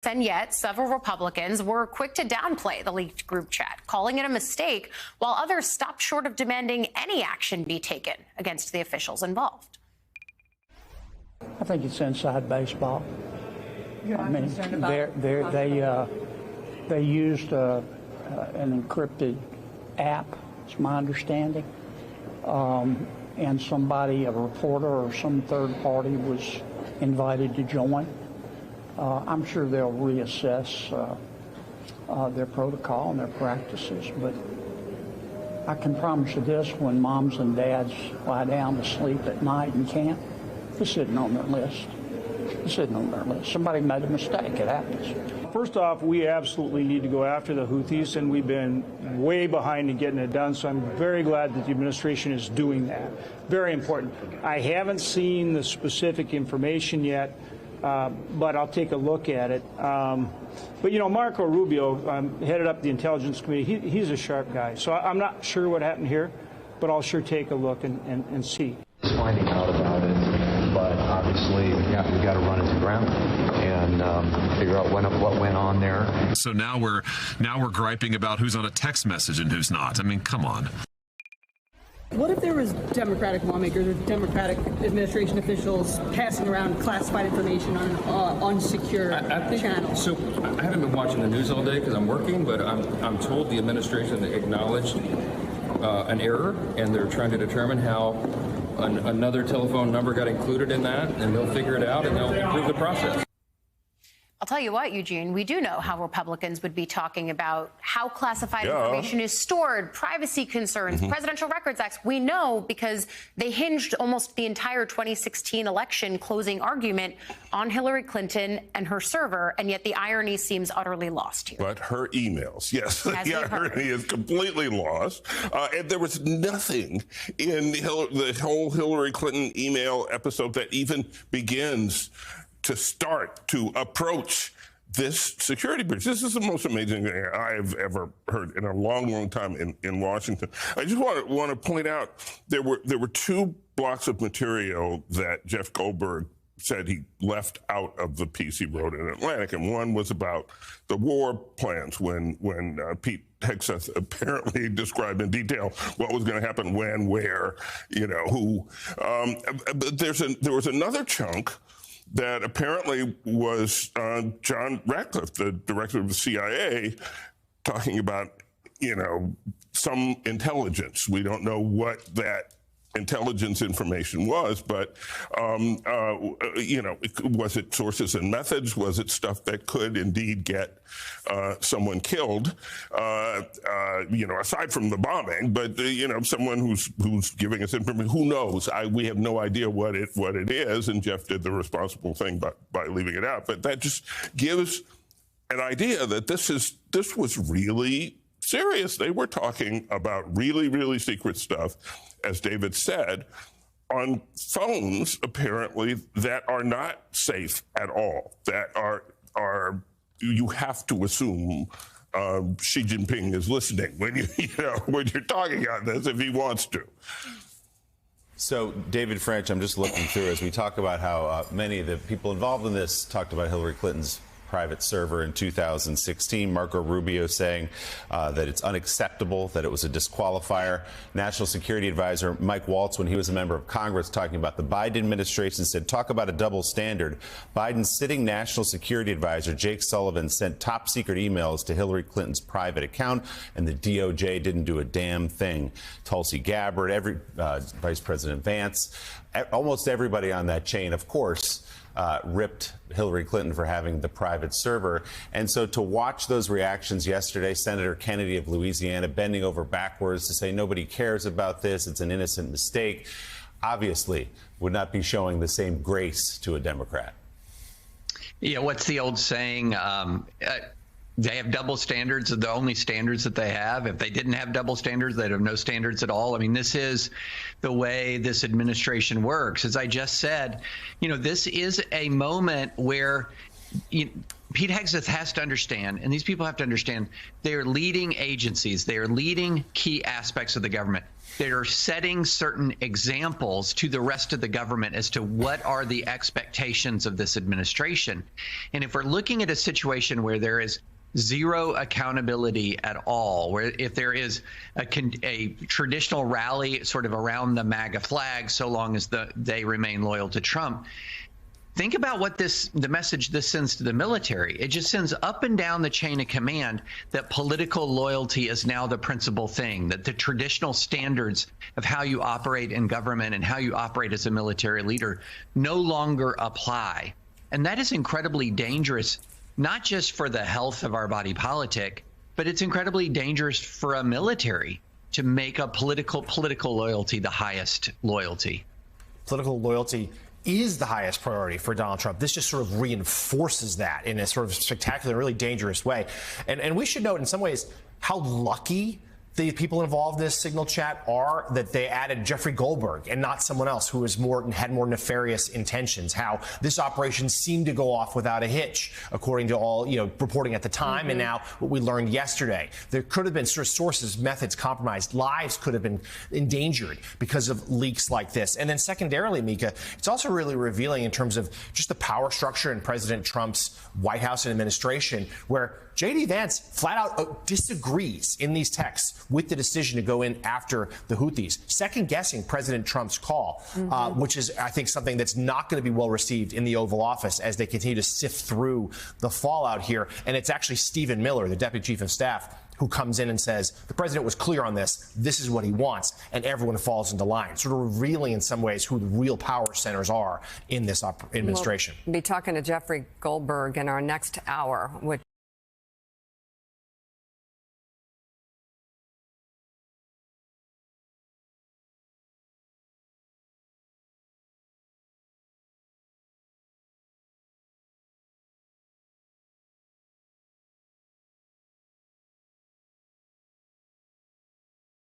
And yet, several Republicans were quick to downplay the leaked group chat, calling it a mistake, while others stopped short of demanding any action be taken against the officials involved. I think it's inside baseball. I mean, they used an encrypted app, it's my understanding, and somebody, a reporter or some third party, was invited to join. I'm sure they'll reassess their protocol and their practices, but I can promise you this: when moms and dads lie down to sleep at night in camp, this isn't on their list. This isn't on their list. Somebody made a mistake. It happens. First off, we absolutely need to go after the Houthis, and we've been way behind in getting it done, so I'm very glad that the administration is doing that. Very important. I haven't seen the specific information yet, but I'll take a look at it. But, you know, Marco Rubio headed up the Intelligence Committee. He's a sharp guy, so I'm not sure what happened here, but I'll sure take a look and see. Finding out about it, but obviously we got to run it to ground and figure out what went on there. So now we're griping about who's on a text message and who's not. I mean, come on. What if there was Democratic lawmakers or Democratic administration officials passing around classified information on unsecure channels? So I haven't been watching the news all day because I'm working, but I'm told the administration acknowledged an error, and they're trying to determine how another telephone number got included in that, and they'll figure it out and they'll improve the process. I'll tell you what, Eugene, we do know how Republicans would be talking about how classified information is stored, privacy concerns, Presidential Records Act. We know because they hinged almost the entire 2016 election closing argument on Hillary Clinton and her server, and yet the irony seems utterly lost here. But her emails, yes, the irony is completely lost. And there was nothing in the whole Hillary Clinton email episode that even begins to approach this security breach. This is the most amazing thing I've ever heard in a long, long time in Washington. I just want to point out there were two blocks of material that Jeff Goldberg said he left out of the piece he wrote in Atlantic, and one was about the war plans when Pete Hegseth apparently described in detail what was going to happen, when, where, who. But there was another chunk that apparently was John Ratcliffe, the director of the CIA, talking about, some intelligence. We don't know what that intelligence information was, but, was it sources and methods? Was it stuff that could indeed get someone killed, aside from the bombing, but, someone who's giving us information, who knows? We have no idea what it is, and Jeff did the responsible thing by leaving it out. But that just gives an idea that this was really serious. They were talking about really, really secret stuff, as David said, on phones, apparently, that are not safe at all, that are you have to assume Xi Jinping is listening when when you're talking on this, if he wants to. So, David French, I'm just looking through as we talk about how many of the people involved in this talked about Hillary Clinton's private server in 2016. Marco Rubio saying that it's unacceptable, that it was a disqualifier. National Security Advisor Mike Waltz, when he was a member of Congress, talking about the Biden administration, said, talk about a double standard. Biden's sitting National Security Advisor Jake Sullivan sent top secret emails to Hillary Clinton's private account, and the DOJ didn't do a damn thing. Tulsi Gabbard, Vice President Vance, almost everybody on that chain, of course, ripped Hillary Clinton for having the private server. And so to watch those reactions yesterday, Senator Kennedy of Louisiana bending over backwards to say nobody cares about this, it's an innocent mistake, obviously would not be showing the same grace to a Democrat. Yeah, what's the old saying? They have double standards, the only standards that they have. If they didn't have double standards, they'd have no standards at all. I mean, this is the way this administration works. As I just said, this is a moment where Pete Hegseth has to understand, and these people have to understand, they're leading agencies. They are leading key aspects of the government. They are setting certain examples to the rest of the government as to what are the expectations of this administration. And if we're looking at a situation where there is zero accountability at all, where if there is a traditional rally sort of around the MAGA flag, so long as they remain loyal to Trump, think about what the message this sends to the military. It just sends up and down the chain of command that political loyalty is now the principal thing, that the traditional standards of how you operate in government and how you operate as a military leader no longer apply. And that is incredibly dangerous, not just for the health of our body politic, but it's incredibly dangerous for a military to make a political loyalty the highest loyalty. Political loyalty is the highest priority for Donald Trump. This just sort of reinforces that in a sort of spectacular, really dangerous way. And we should note in some ways how lucky the people involved in this Signal chat are that they added Jeffrey Goldberg and not someone else who had more nefarious intentions. How this operation seemed to go off without a hitch, according to all reporting at the time, and now what we learned yesterday. There could have been sort of sources, methods compromised, lives could have been endangered because of leaks like this. And then secondarily, Mika, it's also really revealing in terms of just the power structure in President Trump's White House and administration, where J.D. Vance flat out disagrees in these texts with the decision to go in after the Houthis, second-guessing President Trump's call, which is, I think, something that's not going to be well received in the Oval Office as they continue to sift through the fallout here. And it's actually Stephen Miller, the Deputy Chief of Staff, who comes in and says, the president was clear on this, this is what he wants, and everyone falls into line, sort of revealing in some ways who the real power centers are in this administration. We'll be talking to Jeffrey Goldberg in our next hour, which